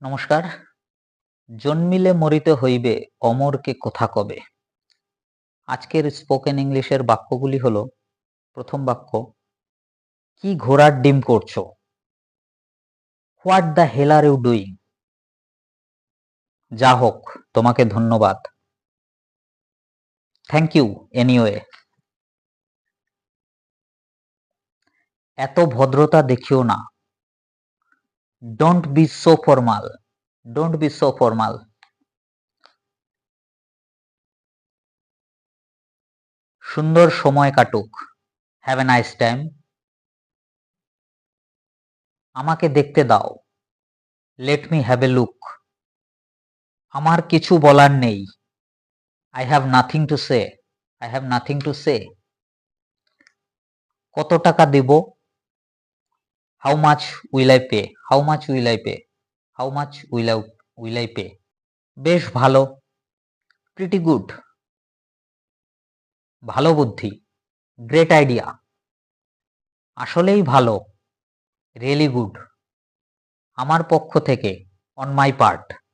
নমস্কার। জন্মিলে মরিতে হইবে, অমরকে কথা কবে। আজকের স্পোকেন ইংলিশের বাক্যগুলি হলো, প্রথম বাক্য, কি ঘোড়ার ডিম করছো? What the hell are you doing? যা হোক, তোমাকে ধন্যবাদ। Thank you anyway. এত ভদ্রতা দেখিও না। Don't be so formal. Don't be so formal. সুন্দর সময় কাটুক। Have a nice time. আমাকে দেখতে দাও। Let me have a look. আমার কিছু বলার নেই। I have nothing to say. I have nothing to say. কত টাকা দেব? How much will I pay? How much will I pay? How much will I pay? বেশ ভালো। Pretty good. ভালো বুদ্ধি। Great idea. আসলেই ভালো। Really good. আমার পক্ষ থেকে, on my part.